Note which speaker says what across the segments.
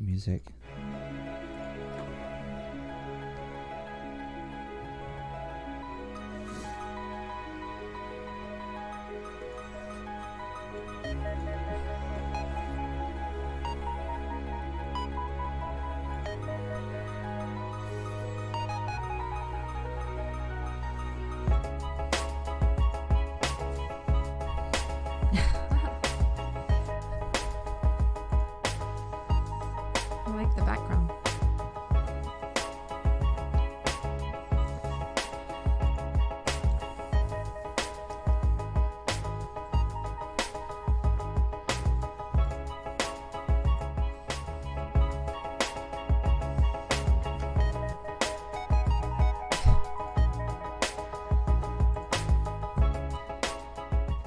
Speaker 1: music.
Speaker 2: I like the background.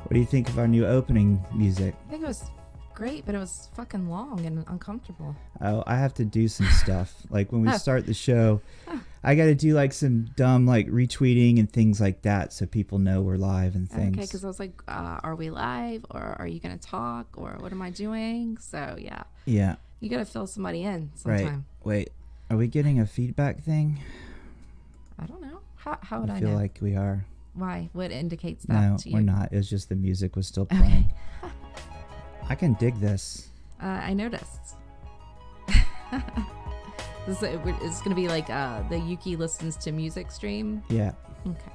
Speaker 1: What do you think of our new opening music?
Speaker 2: I think it was great, but it was fucking long and uncomfortable.
Speaker 1: Oh, I have to do some stuff. Like when we start the show, I got to do like some dumb like retweeting and things like that so people know we're live and things.
Speaker 2: Okay, because I was like, are we live or are you going to talk or what am I doing? So, yeah.
Speaker 1: Yeah.
Speaker 2: You got to fill somebody in sometime.
Speaker 1: Right. Wait, are we getting a feedback thing?
Speaker 2: I don't know. How would I
Speaker 1: I feel
Speaker 2: know?
Speaker 1: like we are.
Speaker 2: Why? What indicates that
Speaker 1: No,
Speaker 2: to you?
Speaker 1: we're not. It was just the music was still playing. I can dig this.
Speaker 2: I noticed. It's going to be like the Yuki listens to music stream.
Speaker 1: Yeah.
Speaker 2: Okay.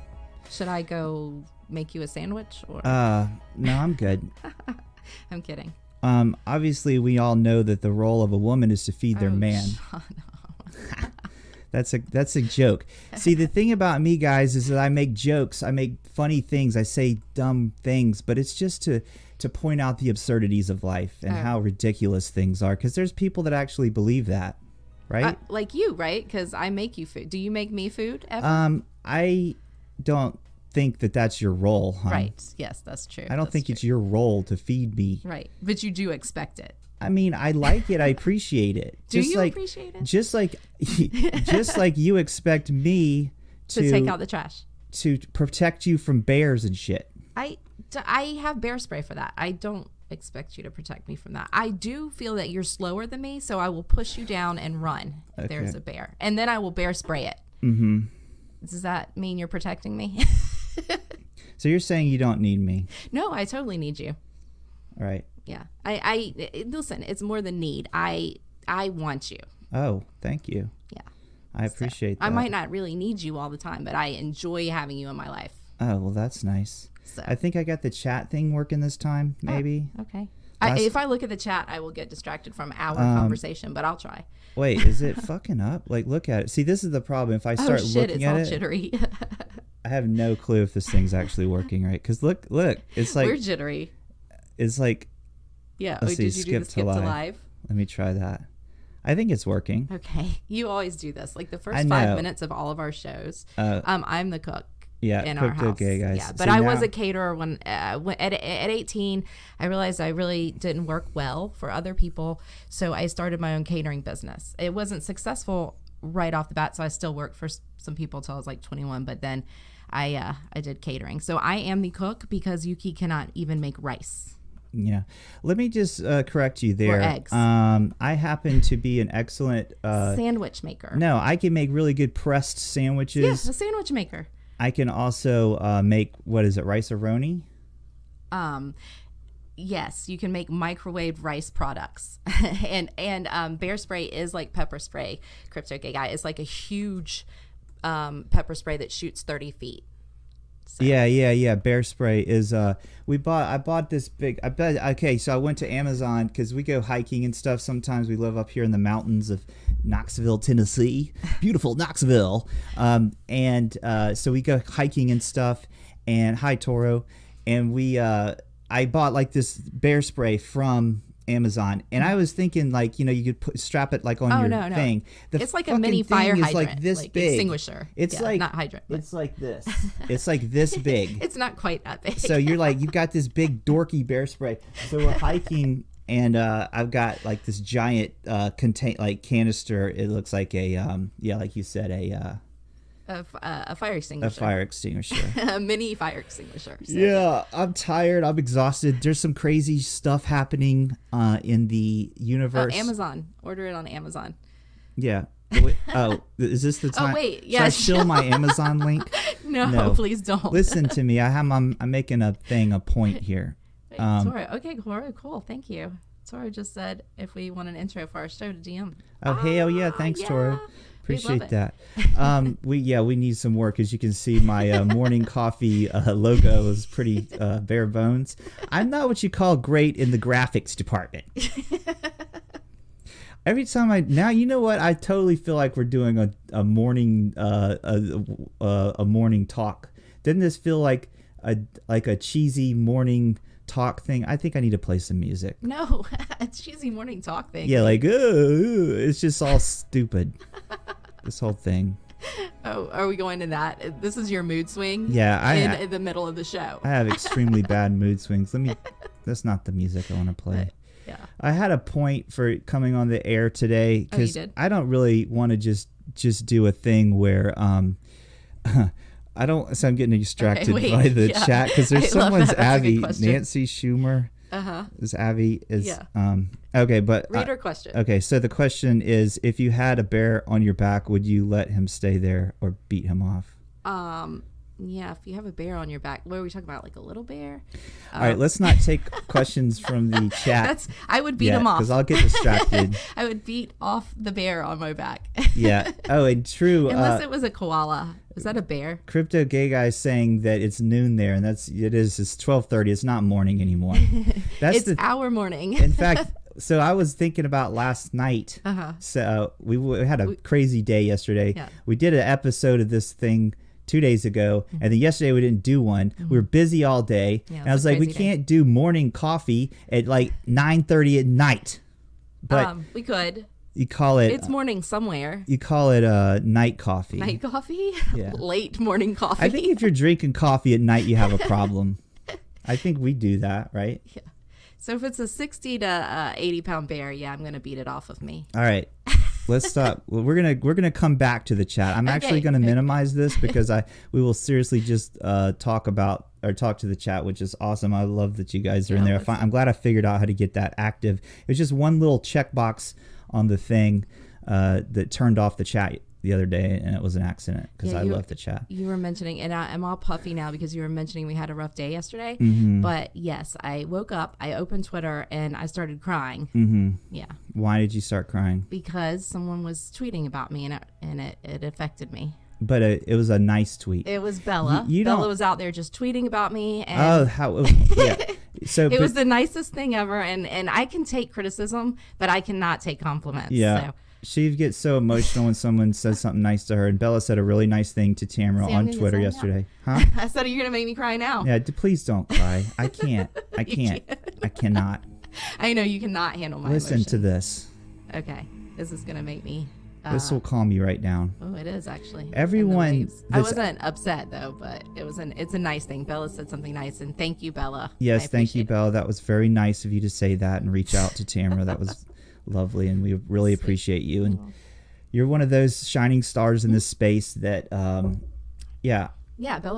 Speaker 2: Should I go make you a sandwich or?
Speaker 1: No, I'm good.
Speaker 2: I'm kidding.
Speaker 1: Obviously we all know that the role of a woman is to feed their man.
Speaker 2: Shut up.
Speaker 1: That's a joke. See, the thing about me, guys, is that I make jokes. I make funny things. I say dumb things, but it's just to point out the absurdities of life and how ridiculous things are. Because there's people that actually believe that, right?
Speaker 2: Like you, right? Because I make you food. Do you make me food ever?
Speaker 1: I don't think that that's your role, hon.
Speaker 2: Right. Yes, that's true.
Speaker 1: I don't think it's your role to feed me.
Speaker 2: Right. But you do expect it.
Speaker 1: I mean, I like it. I appreciate it.
Speaker 2: Do you appreciate it?
Speaker 1: Just like you expect me
Speaker 2: to take out the trash.
Speaker 1: To protect you from bears and shit.
Speaker 2: I have bear spray for that. I don't expect you to protect me from that. I do feel that you're slower than me, so I will push you down and run if there's a bear. And then I will bear spray it. Mm-hmm. Does that mean you're protecting me?
Speaker 1: So you're saying you don't need me?
Speaker 2: No, I totally need you.
Speaker 1: All right.
Speaker 2: Yeah. I listen, it's more than need. I want you.
Speaker 1: Oh, thank you.
Speaker 2: Yeah.
Speaker 1: I appreciate that.
Speaker 2: I might not really need you all the time, but I enjoy having you in my life.
Speaker 1: Oh, well, that's nice.
Speaker 2: So.
Speaker 1: I think I got the chat thing working this time, maybe.
Speaker 2: Oh, okay. If I look at the chat, I will get distracted from our conversation, but I'll try.
Speaker 1: Wait, is it fucking up? Like, look at it. See, this is the problem. If I start looking at
Speaker 2: it's
Speaker 1: it,
Speaker 2: all jittery.
Speaker 1: I have no clue if this thing's actually working right. Because look, it's like
Speaker 2: we're jittery.
Speaker 1: It's like.
Speaker 2: Yeah.
Speaker 1: Let's see,
Speaker 2: did you do the skip to live?
Speaker 1: Let me try that. I think it's working.
Speaker 2: Okay. You always do this. Like the first 5 minutes of all of our shows, I'm the cook.
Speaker 1: Yeah,
Speaker 2: in our house.
Speaker 1: Okay, guys.
Speaker 2: Yeah, but I was a caterer when at 18. I realized I really didn't work well for other people, so I started my own catering business. It wasn't successful right off the bat, so I still worked for some people till I was like 21. But then I did catering. So I am the cook because Yuki cannot even make rice.
Speaker 1: Yeah. Let me just correct you there.
Speaker 2: Or eggs.
Speaker 1: I happen to be an excellent
Speaker 2: sandwich maker.
Speaker 1: No, I can make really good pressed sandwiches.
Speaker 2: Yes, a sandwich maker.
Speaker 1: I can also make, what is it, rice-a-roni?
Speaker 2: Yes, you can make microwave rice products. and bear spray is like pepper spray. Crypto Gay Guy is like a huge pepper spray that shoots 30 feet. So.
Speaker 1: Yeah. Bear spray is I bought this big. So I went to Amazon because we go hiking and stuff. Sometimes we live up here in the mountains of Knoxville, Tennessee, beautiful Knoxville. So we go hiking and stuff. And hi, Toro. And I bought like this bear spray from Amazon, and I was thinking like, you could strap it like on your thing.
Speaker 2: It's like a mini fire hydrant,
Speaker 1: like this
Speaker 2: like
Speaker 1: big
Speaker 2: extinguisher.
Speaker 1: It's like
Speaker 2: not hydrant.
Speaker 1: It's like this. It's like this big.
Speaker 2: It's not quite that big.
Speaker 1: So you've got this big dorky bear spray. So we're hiking, and I've got like this giant canister. It looks like a like you said,
Speaker 2: A fire extinguisher.
Speaker 1: A fire extinguisher.
Speaker 2: A mini fire extinguisher. So.
Speaker 1: Yeah, I'm tired. I'm exhausted. There's some crazy stuff happening in the universe.
Speaker 2: Oh, Amazon. Order it on Amazon.
Speaker 1: Yeah. Oh, is this the time?
Speaker 2: Oh, wait.
Speaker 1: Should
Speaker 2: Yeah.
Speaker 1: I shill my Amazon link?
Speaker 2: No, please don't.
Speaker 1: Listen to me. I'm making a point here.
Speaker 2: Toro. Okay, cool. Thank you. Toro just said if we want an intro for our show to DM.
Speaker 1: Oh, hell yeah. Thanks,
Speaker 2: yeah.
Speaker 1: Toro. Appreciate
Speaker 2: it.
Speaker 1: that. We need some work. As you can see, my morning coffee logo is pretty bare bones. I'm not what you call great in the graphics department. Every time you know what? I totally feel like we're doing a morning a morning talk. Didn't this feel like a cheesy morning talk thing? I think I need to play some music.
Speaker 2: No, it's cheesy morning talk thing.
Speaker 1: Yeah, like it's just all stupid. This whole thing.
Speaker 2: Oh, are we going to that? This is your mood swing?
Speaker 1: Yeah,
Speaker 2: in the middle of the show.
Speaker 1: I have extremely bad mood swings. That's not the music I want to play.
Speaker 2: Yeah.
Speaker 1: I had a point for coming on the air today because I don't really want to just do a thing where I don't. So I'm getting distracted by the chat because there's someone's Abby, Nancy Schumer. Is Abby is okay, but
Speaker 2: reader question.
Speaker 1: Okay, so the question is, if you had a bear on your back, would you let him stay there or beat him off?
Speaker 2: Yeah, if you have a bear on your back, what are we talking about? Like a little bear?
Speaker 1: All right, let's not take questions from the chat.
Speaker 2: I would beat him off
Speaker 1: because I'll get distracted.
Speaker 2: I would beat off the bear on my back.
Speaker 1: Yeah. Oh, and true.
Speaker 2: Unless it was a koala. Was that a bear?
Speaker 1: Crypto Gay Guy is saying that it's noon there, and it's 12:30. It's not morning anymore.
Speaker 2: It's our morning.
Speaker 1: In fact, so I was thinking about last night. So we had a crazy day yesterday.
Speaker 2: Yeah.
Speaker 1: We did an episode of this thing 2 days ago, and then yesterday we didn't do one. We were busy all day, and I was like, we can't do morning coffee at like 9:30 at night. But
Speaker 2: we could.
Speaker 1: You call it.
Speaker 2: It's morning somewhere.
Speaker 1: You call it night coffee.
Speaker 2: Night coffee?
Speaker 1: Yeah.
Speaker 2: Late morning coffee.
Speaker 1: I think if you're drinking coffee at night, you have a problem. I think we do that, right?
Speaker 2: Yeah. So if it's a 60 to 80 pound bear, yeah, I'm gonna beat it off of me.
Speaker 1: All right. Let's stop. Well, we're gonna come back to the chat. I'm actually gonna minimize this because we will seriously just talk to the chat, which is awesome. I love that you guys are in there. I'm glad I figured out how to get that active. It was just one little checkbox on the thing that turned off the chat the other day, and it was an accident because I love the chat.
Speaker 2: You were mentioning, and I'm all puffy now because you were mentioning we had a rough day yesterday. But yes, I woke up, I opened Twitter, and I started crying. Yeah.
Speaker 1: Why did you start crying?
Speaker 2: Because someone was tweeting about me, and it affected me.
Speaker 1: But it was a nice tweet.
Speaker 2: It was Bella. Bella was out there just tweeting about me. And So it was the nicest thing ever, and I can take criticism, but I cannot take compliments.
Speaker 1: Yeah.
Speaker 2: So.
Speaker 1: She gets so emotional when someone says something nice to her, and Bella said a really nice thing to Tamara on Twitter yesterday. Huh?
Speaker 2: I said, you're going to make me cry now.
Speaker 1: Yeah, please don't cry. I can't. I cannot.
Speaker 2: I know you cannot handle my
Speaker 1: Listen
Speaker 2: emotions.
Speaker 1: to this.
Speaker 2: Okay. This is going to make me...
Speaker 1: this will calm you right down.
Speaker 2: Oh, it is actually.
Speaker 1: Everyone...
Speaker 2: I wasn't upset, though, but it's a nice thing. Bella said something nice, and thank you, Bella.
Speaker 1: Yes, thank you, Bella. That was very nice of you to say that and reach out to Tamara. That was... lovely, and we really appreciate you, and you're one of those shining stars in this space that
Speaker 2: Bella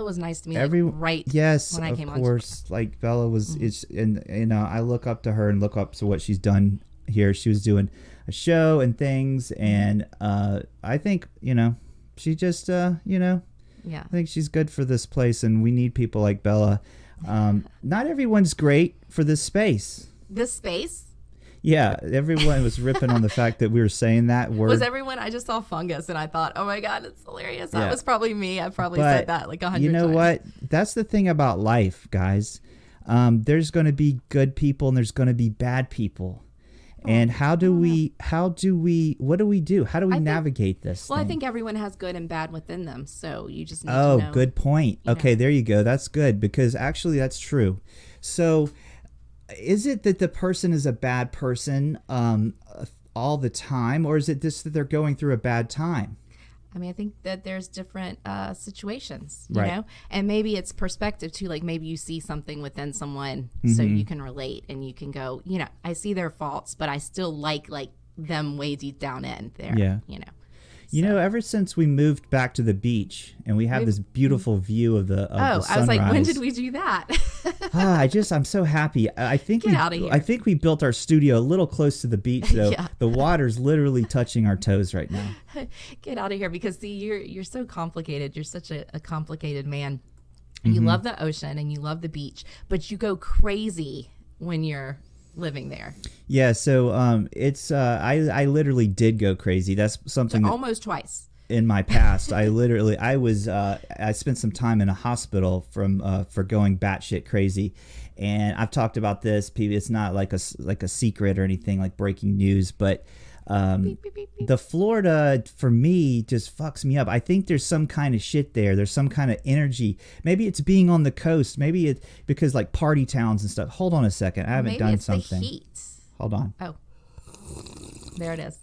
Speaker 2: was nice to me when I came on. Of course,
Speaker 1: like Bella was and I look up to her and look up to what she's done here. She was doing a show and things, and I think she just I think she's good for this place, and we need people like Bella. Not everyone's great for this space. Yeah, everyone was ripping on the fact that we were saying that word.
Speaker 2: Was everyone? I just saw fungus, and I thought, oh my God, it's hilarious. That was probably me. I probably said that like 100 times. You know
Speaker 1: what? That's the thing about life, guys. There's going to be good people, and there's going to be bad people. And what do we do? How do we navigate this thing?
Speaker 2: I think everyone has good and bad within them. So you just need to know.
Speaker 1: Oh, good point. Okay, there you go. That's good, because actually that's true. So is it that the person is a bad person all the time, or is it just that they're going through a bad time?
Speaker 2: I mean, I think that there's different situations, you know, and maybe it's perspective too. Like maybe you see something within someone, so you can relate, and you can go, I see their faults, but I still like them way deep down in there. Yeah,
Speaker 1: You know, ever since we moved back to the beach and we have this beautiful view of the sunrise.
Speaker 2: I was like, when did we do that?
Speaker 1: I'm so happy. I think
Speaker 2: Get out of here.
Speaker 1: I think we built our studio a little close to the beach, though.
Speaker 2: Yeah.
Speaker 1: The water's literally touching our toes right now.
Speaker 2: Get out of here, because see, you're so complicated. You're such a complicated man. You love the ocean and you love the beach, but you go crazy when you're living there.
Speaker 1: Yeah, so it's I literally did go crazy. That's something that
Speaker 2: Almost twice.
Speaker 1: in my past. I spent some time in a hospital for going batshit crazy, and I've talked about this. It's not like a secret or anything like breaking news, but
Speaker 2: Beep, beep, beep, beep.
Speaker 1: the Florida for me just fucks me up. I think there's some kind of shit there. There's some kind of energy. Maybe it's being on the coast. Maybe it's because like party towns and stuff. Hold on a second. I haven't
Speaker 2: Maybe
Speaker 1: done
Speaker 2: it's
Speaker 1: something.
Speaker 2: the heat.
Speaker 1: Hold on.
Speaker 2: Oh, there it is.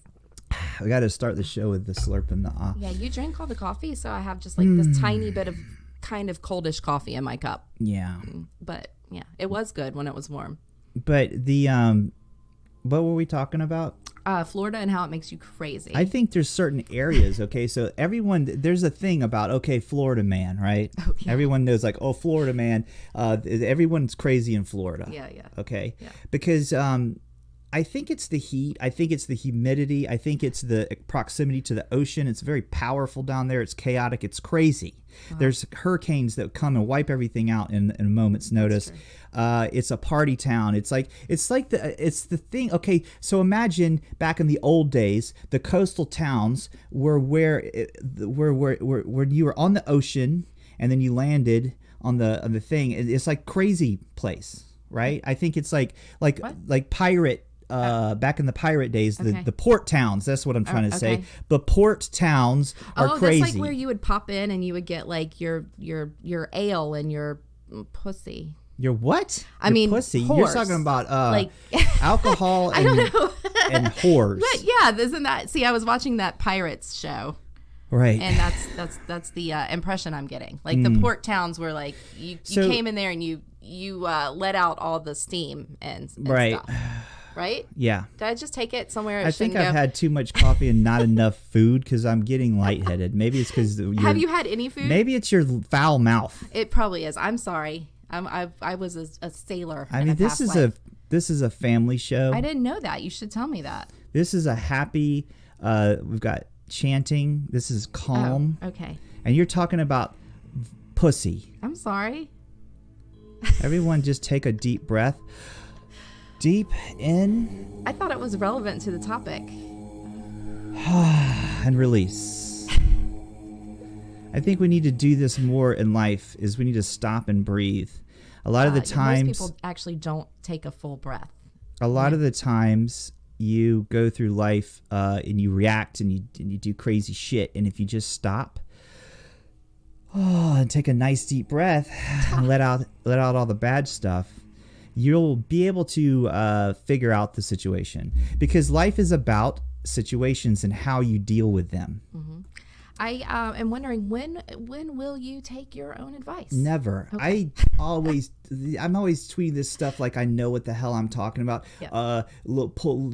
Speaker 1: We got to start the show with the slurp and the ah.
Speaker 2: Yeah, you drank all the coffee, so I have just like this tiny bit of kind of coldish coffee in my cup.
Speaker 1: Yeah.
Speaker 2: But yeah, it was good when it was warm.
Speaker 1: But the what were we talking about?
Speaker 2: Florida and how it makes you crazy.
Speaker 1: I think there's certain areas, okay? So there's a thing about, okay, Florida man, right?
Speaker 2: Oh, yeah.
Speaker 1: Everyone knows like, oh, Florida man. Everyone's crazy in Florida.
Speaker 2: Yeah.
Speaker 1: Okay?
Speaker 2: Yeah.
Speaker 1: Because I think it's the heat. I think it's the humidity. I think it's the proximity to the ocean. It's very powerful down there. It's chaotic. It's crazy. Wow. There's hurricanes that come and wipe everything out in a moment's notice. It's a party town. It's the thing. Okay, so imagine back in the old days, the coastal towns were where you were on the ocean and then you landed on the thing. It's like crazy place, right? I think it's like pirate. Back in the pirate days, the port towns. That's what I'm trying to say. The port towns are crazy.
Speaker 2: That's like where you would pop in and you would get like your ale and your pussy.
Speaker 1: Your what?
Speaker 2: I mean,
Speaker 1: pussy.
Speaker 2: Whores.
Speaker 1: You're talking about
Speaker 2: like
Speaker 1: alcohol and,
Speaker 2: I don't know.
Speaker 1: And whores.
Speaker 2: But yeah, isn't that? See, I was watching that Pirates show.
Speaker 1: Right.
Speaker 2: And that's the impression I'm getting. Like the port towns were like you came in there and you let out all the steam and
Speaker 1: right.
Speaker 2: stuff. Right?
Speaker 1: Yeah.
Speaker 2: Did I just take it somewhere?
Speaker 1: I think I've had too much coffee and not enough food because I'm getting lightheaded. Maybe it's because
Speaker 2: have you had any food?
Speaker 1: Maybe it's your foul mouth.
Speaker 2: It probably is. I'm sorry. I was a sailor.
Speaker 1: I mean, this is a family show.
Speaker 2: I didn't know that. You should tell me that.
Speaker 1: This is a happy. We've got chanting. This is calm.
Speaker 2: Oh, okay.
Speaker 1: And you're talking about pussy.
Speaker 2: I'm sorry.
Speaker 1: Everyone, just take a deep breath. Deep in.
Speaker 2: I thought it was relevant to the topic.
Speaker 1: And release. I think we need to do this more in life. Is we need to stop and breathe. A lot of the times,
Speaker 2: most people actually don't take a full breath.
Speaker 1: A lot of the times, you go through life and you react and you do crazy shit. And if you just stop, and take a nice deep breath and let out all the bad stuff, you'll be able to figure out the situation, because life is about situations and how you deal with them. Mm-hmm.
Speaker 2: I am wondering when will you take your own advice?
Speaker 1: Never.
Speaker 2: Okay.
Speaker 1: I'm always tweeting this stuff like I know what the hell I'm talking about. Yep.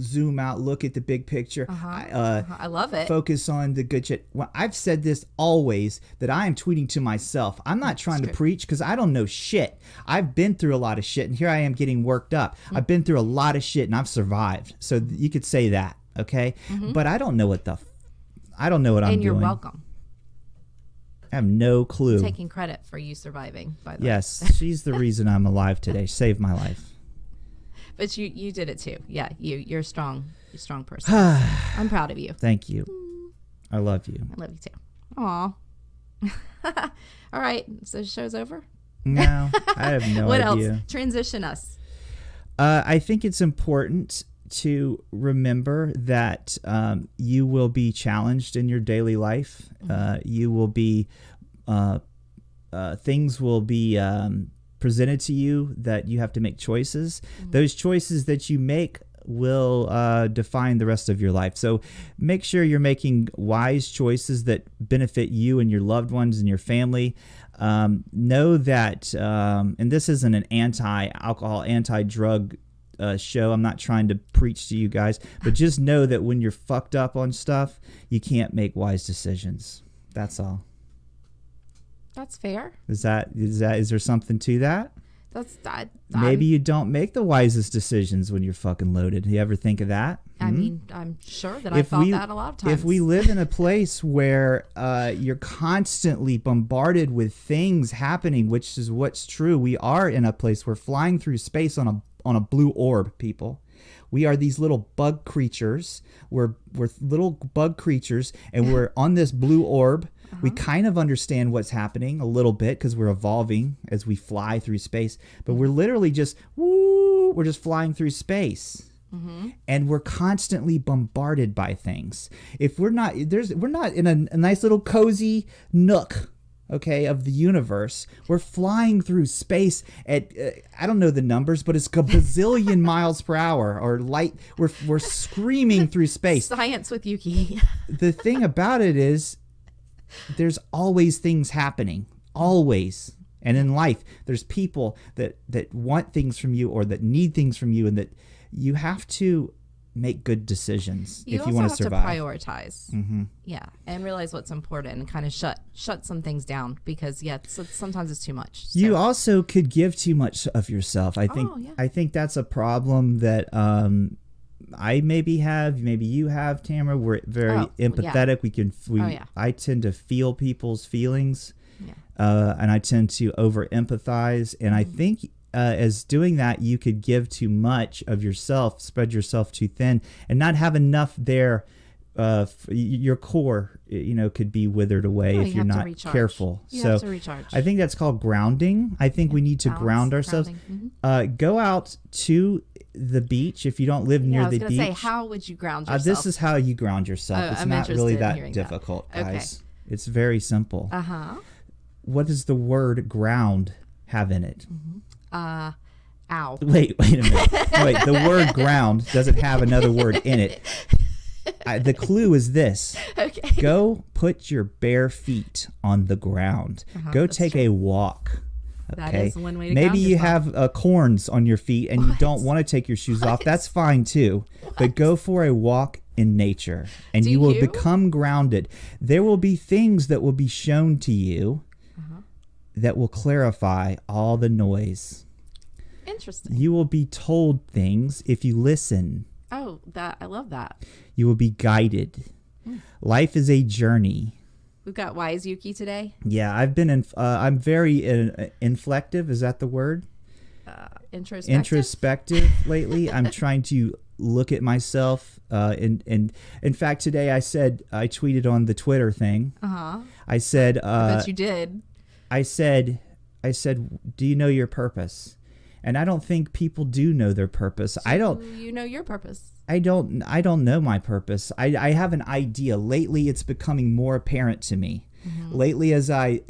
Speaker 1: Zoom out, look at the big picture.
Speaker 2: I love it.
Speaker 1: Focus on the good shit. Well, I've said this always, that I am tweeting to myself. I'm not trying to preach because I don't know shit. I've been through a lot of shit, and here I am getting worked up. Mm-hmm. I've been through a lot of shit, and I've survived. So you could say that, okay? Mm-hmm. But I don't know what I'm doing.
Speaker 2: And you're welcome.
Speaker 1: I have no clue.
Speaker 2: Taking credit for you surviving, by the way.
Speaker 1: Yes, she's the reason I'm alive today. She saved my life.
Speaker 2: But you did it too. Yeah, you're a strong person. I'm proud of you.
Speaker 1: Thank you. I love you.
Speaker 2: I love you too. Aw. All right, so the show's over?
Speaker 1: No, I have no
Speaker 2: what
Speaker 1: idea.
Speaker 2: What else? Transition us.
Speaker 1: I think it's important to remember that you will be challenged in your daily life. You will be things will be presented to you that you have to make choices. Mm-hmm. Those choices that you make will define the rest of your life. So make sure you're making wise choices that benefit you and your loved ones and your family. Know that, and this isn't an anti-alcohol, anti-drug show. I'm not trying to preach to you guys, but just know that when you're fucked up on stuff, you can't make wise decisions. That's all.
Speaker 2: That's fair.
Speaker 1: Is there something to that?
Speaker 2: That's that.
Speaker 1: Maybe you don't make the wisest decisions when you're fucking loaded. You ever think of that?
Speaker 2: I mean, I'm sure that I've thought that a lot of times.
Speaker 1: If we live in a place where you're constantly bombarded with things happening, which is what's true, we are in a place we're flying through space on a blue orb, people. We are these little bug creatures. We're little bug creatures, and we're on this blue orb. We kind of understand what's happening a little bit because we're evolving as we fly through space. But we're literally just, we're just flying through space. And we're constantly bombarded by things. If we're not in a nice little cozy nook, okay, of the universe. We're flying through space at I don't know the numbers, but it's a bazillion miles per hour or light. We're screaming through space.
Speaker 2: Science with Yuki.
Speaker 1: The thing about it is, there's always things happening, always. And in life, there's people that want things from you or that need things from you, and that you have to make good decisions if you want to survive.
Speaker 2: You also have to prioritize. Yeah, and realize what's important and kind of shut some things down because sometimes it's too much. So.
Speaker 1: You also could give too much of yourself. I think that's a problem that I maybe have, maybe you have, Tamara. We're very empathetic.
Speaker 2: Yeah.
Speaker 1: I tend to feel people's feelings, and I tend to over empathize. And I think as doing that, you could give too much of yourself, spread yourself too thin, and not have enough there. Your core, could be withered away if you're not careful.
Speaker 2: You have to recharge.
Speaker 1: I think that's called grounding. I think we need to ground ourselves. Go out to the beach if you don't live near the beach. I was going to
Speaker 2: say, how would you ground yourself?
Speaker 1: This is how you ground yourself. It's not really that difficult, guys. Okay. It's very simple. What does the word ground have in it?
Speaker 2: Ow.
Speaker 1: Wait a minute. Wait, the word ground doesn't have another word in it. The clue is this. Okay. Go put your bare feet on the ground. Go take a walk. Okay.
Speaker 2: That is one way to
Speaker 1: Maybe you
Speaker 2: yourself.
Speaker 1: have corns on your feet and you don't want to take your shoes off. That's fine too. But go for a walk in nature and you will become grounded. There will be things that will be shown to you that will clarify all the noise.
Speaker 2: Interesting.
Speaker 1: You will be told things if you listen.
Speaker 2: Oh, I love that.
Speaker 1: You will be guided. Life is a journey.
Speaker 2: We've got Wise Yuki today.
Speaker 1: Yeah, I'm very inflective. Is that the word? Introspective lately. I'm trying to look at myself. And in fact, today I tweeted on the Twitter thing. I said,
Speaker 2: I bet you did.
Speaker 1: I said, do you know your purpose? And I don't think people do know their purpose.
Speaker 2: You know your purpose.
Speaker 1: I don't know my purpose. I have an idea. Lately, it's becoming more apparent to me. Lately, as I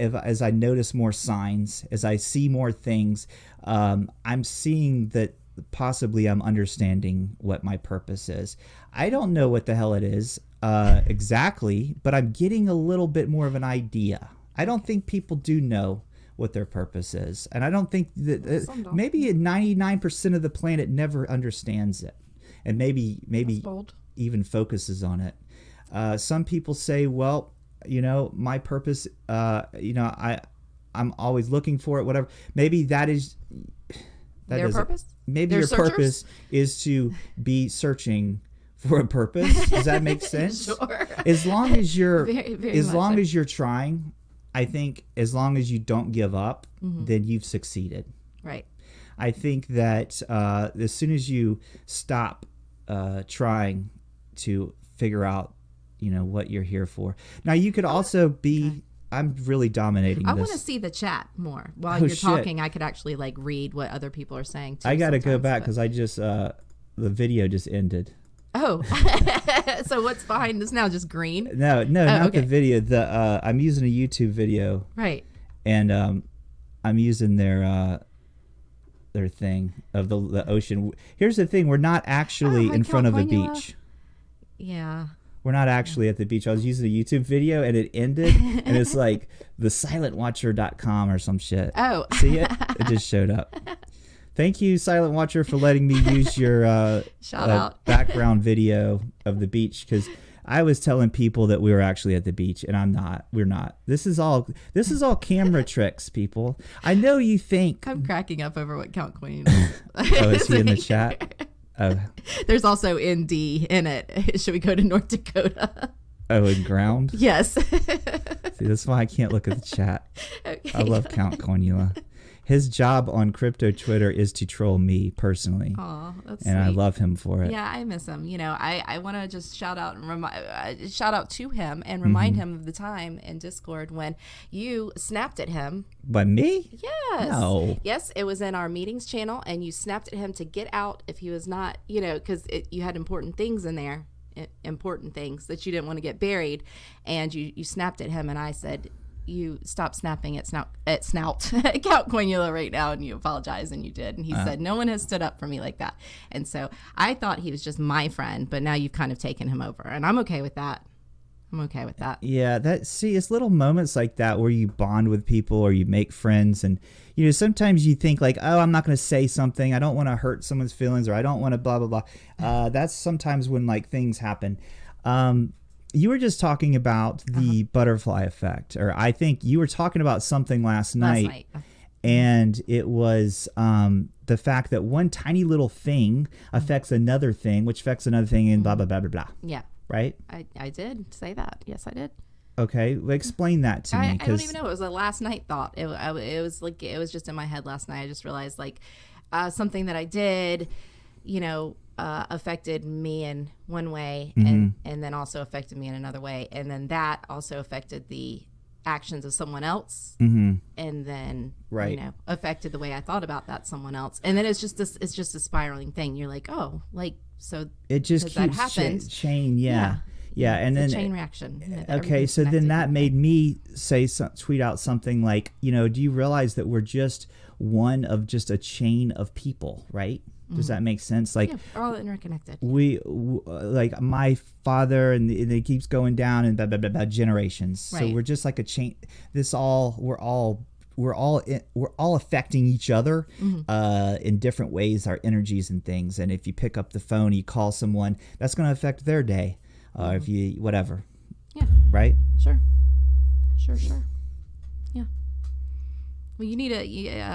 Speaker 1: notice more signs, as I see more things, I'm seeing that possibly I'm understanding what my purpose is. I don't know what the hell it is exactly, but I'm getting a little bit more of an idea. I don't think people do know what their purpose is. And I don't think that maybe 99% of the planet never understands it. And maybe even focuses on it. Some people say, well, my purpose, I'm always looking for it, whatever. Maybe that is
Speaker 2: their purpose.
Speaker 1: Maybe your purpose is to be searching for a purpose. Does that make sense?
Speaker 2: Sure.
Speaker 1: As long as you're,
Speaker 2: very
Speaker 1: as you're trying, I think as long as you don't give up, then you've succeeded.
Speaker 2: Right.
Speaker 1: I think that as soon as you stop trying to figure out, what you're here for. Now, you could also be... Okay. I'm really dominating this.
Speaker 2: I want to see the chat more. While you're talking, I could actually read what other people are saying too.
Speaker 1: I got to go back because I just... the video just ended.
Speaker 2: Oh, so what's behind this now? Just green?
Speaker 1: No, not the video. I'm using a YouTube video,
Speaker 2: right?
Speaker 1: And I'm using their thing of the ocean. Here's the thing: we're not actually in front of a beach.
Speaker 2: Yeah,
Speaker 1: we're not actually at the beach. I was using a YouTube video, and it ended, and it's like thesilentwatcher.com or some shit.
Speaker 2: Oh,
Speaker 1: see it? It just showed up. Thank you, Silent Watcher, for letting me use your
Speaker 2: Shout out.
Speaker 1: background video of the beach, because I was telling people that we were actually at the beach, and I'm not. We're not. This is all camera tricks, people. I know you think.
Speaker 2: I'm cracking up over what Count Queen.
Speaker 1: Oh, is he in the chat? Oh.
Speaker 2: There's also ND in it. Should we go to North Dakota?
Speaker 1: Oh, in ground?
Speaker 2: Yes.
Speaker 1: See, that's why I can't look at the chat.
Speaker 2: Okay.
Speaker 1: I love Count Coinila. His job on crypto Twitter is to troll me personally.
Speaker 2: Aw, that's
Speaker 1: and
Speaker 2: sweet.
Speaker 1: I love him for it.
Speaker 2: Yeah, I miss him. You know, I want to just shout out to him and remind him of the time in Discord when you snapped at him.
Speaker 1: By me?
Speaker 2: Yes.
Speaker 1: No.
Speaker 2: Yes, it was in our meetings channel, and you snapped at him to get out if he was not, you know, because you had important things in there, important things that you didn't want to get buried, and you snapped at him, and I said, you stop snapping at Snout Count Coinila right now, and you apologize, and you did, and he said no one has stood up for me like that. And so I thought he was just my friend, but now you've kind of taken him over, and I'm okay with that. Yeah,
Speaker 1: it's little moments like that where you bond with people or you make friends, and you know, sometimes you think like, oh, I'm not going to say something, I don't want to hurt someone's feelings, or I don't want to blah blah blah. That's sometimes when like things happen. You were just talking about the butterfly effect, or I think you were talking about something last night. And it was the fact that one tiny little thing affects another thing, which affects another thing, and blah, blah, blah, blah, blah.
Speaker 2: Yeah.
Speaker 1: Right?
Speaker 2: I did say that. Yes, I did.
Speaker 1: Okay. Well, explain that to me.
Speaker 2: I don't even know. It was a last night thought. It was just in my head last night. I just realized like something that I did, you know, affected me in one way and then also affected me in another way. And then that also affected the actions of someone else and then, you know, affected the way I thought about that someone else. And then it's just a spiraling thing. You're like, oh, like, so
Speaker 1: it just keeps chain. Yeah. And then
Speaker 2: chain reaction.
Speaker 1: Okay. So then that made me tweet out something like, you know, do you realize that we're just one of just a chain of people, right? Does that make sense? Like,
Speaker 2: yeah, we're all interconnected.
Speaker 1: Like my father, and it keeps going down and blah, blah, blah, blah, generations.
Speaker 2: Right.
Speaker 1: So we're just like a chain. We're all affecting each other in different ways, our energies and things. And if you pick up the phone, you call someone, that's going to affect their day. If you whatever.
Speaker 2: Yeah.
Speaker 1: Right.
Speaker 2: Sure. Yeah. Well, you need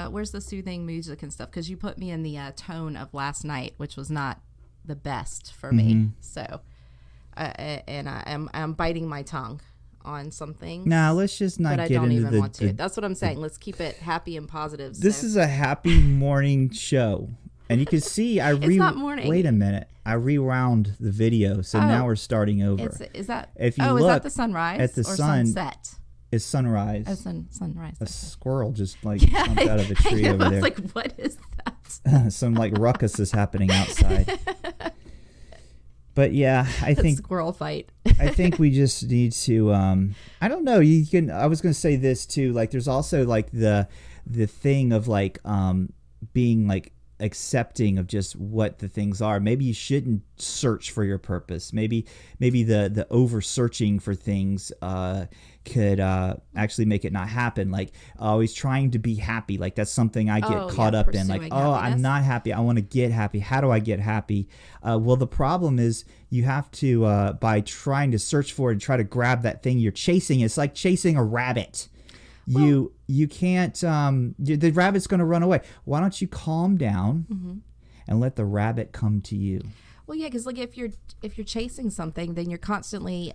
Speaker 2: where's the soothing music and stuff? Because you put me in the tone of last night, which was not the best for me. So, and I'm biting my tongue on something.
Speaker 1: Nah, let's just not get into the... But I don't even want
Speaker 2: to. That's what I'm saying. Let's keep it happy and positive.
Speaker 1: This is a happy morning show. And you can see
Speaker 2: it's not morning.
Speaker 1: Wait a minute. I rewound the video, so now we're starting over.
Speaker 2: Is that...
Speaker 1: If you
Speaker 2: look
Speaker 1: is
Speaker 2: that the sunrise
Speaker 1: at the
Speaker 2: or
Speaker 1: sun,
Speaker 2: sunset?
Speaker 1: It's sunrise.
Speaker 2: Sunrise.
Speaker 1: A squirrel just jumped out of a tree over there. I was
Speaker 2: like, what is that?
Speaker 1: Some like ruckus is happening outside. But yeah, I think
Speaker 2: squirrel fight.
Speaker 1: I think we just need to. I don't know. You can. I was going to say this too. Like, there's also like the thing of like being like accepting of just what the things are. Maybe you shouldn't search for your purpose. Maybe the over searching for things could actually make it not happen. Like always trying to be happy. Like that's something I get caught up in. Like, I'm not happy. I want to get happy. How do I get happy? Well, the problem is you have to by trying to search for it and try to grab that thing you're chasing. It's like chasing a rabbit. You can't. The rabbit's going to run away. Why don't you calm down and let the rabbit come to you?
Speaker 2: Well, yeah, because like if you're chasing something, then you're constantly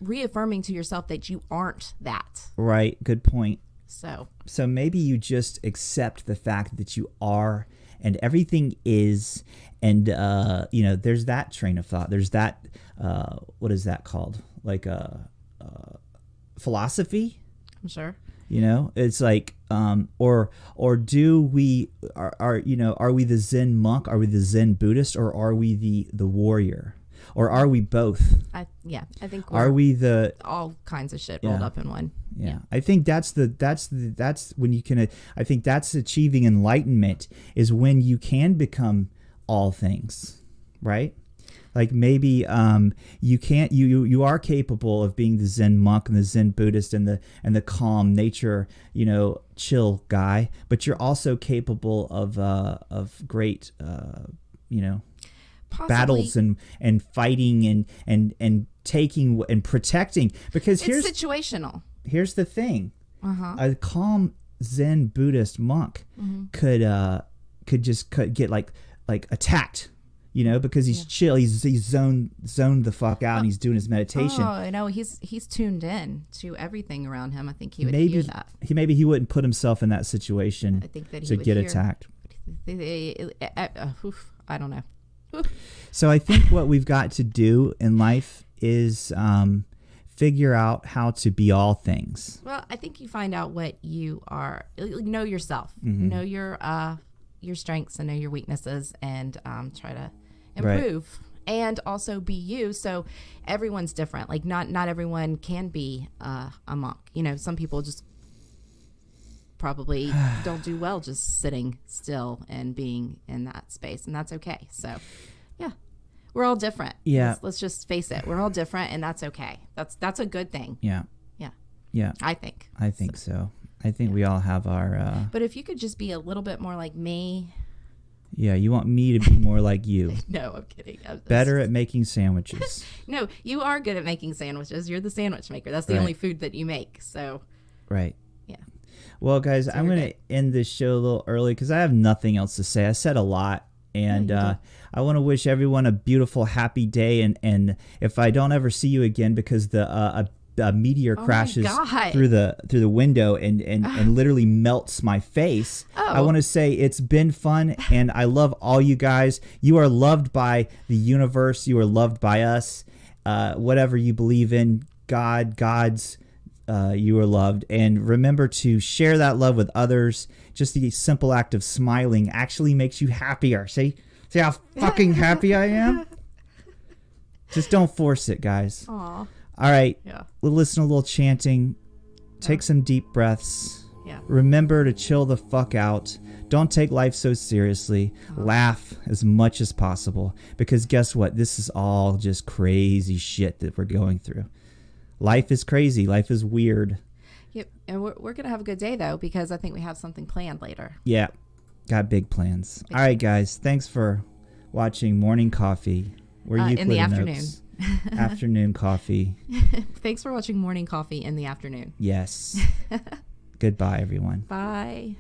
Speaker 2: reaffirming to yourself that you aren't that.
Speaker 1: Right. Good point.
Speaker 2: So
Speaker 1: maybe you just accept the fact that you are, and everything is, and there's that train of thought. There's that. What is that called? Like philosophy.
Speaker 2: I'm sure.
Speaker 1: It's like, or do we are we the Zen monk? Are we the Zen Buddhist? Or are we the warrior? Or are we both?
Speaker 2: I think
Speaker 1: are we the
Speaker 2: all kinds of shit rolled up in one?
Speaker 1: Yeah. I think that's when you can. I think that's achieving enlightenment is when you can become all things, right? Like maybe you can't you are capable of being the Zen monk and the Zen Buddhist and the calm nature, chill guy, but you're also capable of great
Speaker 2: Possibly.
Speaker 1: battles and fighting and taking and protecting, because
Speaker 2: It's situational.
Speaker 1: here's the thing.
Speaker 2: Uh-huh.
Speaker 1: A calm Zen Buddhist monk could get like attacked, because he's chill, he's zoned the fuck out, and he's doing his meditation.
Speaker 2: Oh, no, he's tuned in to everything around him. I think he would
Speaker 1: Maybe
Speaker 2: hear that.
Speaker 1: He wouldn't put himself in that situation
Speaker 2: I think that he
Speaker 1: to
Speaker 2: would
Speaker 1: get
Speaker 2: hear.
Speaker 1: attacked.
Speaker 2: I don't know.
Speaker 1: So I think what we've got to do in life is figure out how to be all things.
Speaker 2: Well, I think you find out what you are. Know yourself.
Speaker 1: Mm-hmm.
Speaker 2: Know your strengths and know your weaknesses, and try to improve. Right. And also be you. So everyone's different. Like not everyone can be a monk. Some people just probably don't do well just sitting still and being in that space, and that's okay. So yeah, we're all different.
Speaker 1: Yeah,
Speaker 2: let's just face it, we're all different, and that's okay. That's a good thing.
Speaker 1: Yeah
Speaker 2: I think
Speaker 1: so. I think we all have our
Speaker 2: but if you could just be a little bit more like me.
Speaker 1: Yeah, you want me to be more like you.
Speaker 2: No, I'm kidding.
Speaker 1: Better at making sandwiches.
Speaker 2: No, you are good at making sandwiches. You're the sandwich maker. That's the only food that you make. So
Speaker 1: right.
Speaker 2: Yeah.
Speaker 1: Well, guys, I'm going to end this show a little early because I have nothing else to say. I said a lot, and I want to wish everyone a beautiful, happy day. And if I don't ever see you again because a meteor crashes through the window and literally melts my face, I want to say it's been fun, and I love all you guys. You are loved by the universe. You are loved by us. Whatever you believe in, gods. You are loved, and remember to share that love with others. Just the simple act of smiling actually makes you happier. See how fucking happy I am? Just don't force it, guys.
Speaker 2: Aw.
Speaker 1: All right.
Speaker 2: Yeah.
Speaker 1: We'll listen to a little chanting. Take some deep breaths.
Speaker 2: Yeah.
Speaker 1: Remember to chill the fuck out. Don't take life so seriously. Laugh as much as possible, because guess what? This is all just crazy shit that we're going through. Life is crazy. Life is weird.
Speaker 2: Yep. And we're going to have a good day, though, because I think we have something planned later.
Speaker 1: Yeah. Got big plans. All right, guys. Thanks for watching Morning Coffee. We're Euclid
Speaker 2: in the afternoon.
Speaker 1: Oaks. Afternoon coffee.
Speaker 2: Thanks for watching Morning Coffee in the afternoon.
Speaker 1: Yes. Goodbye, everyone.
Speaker 2: Bye.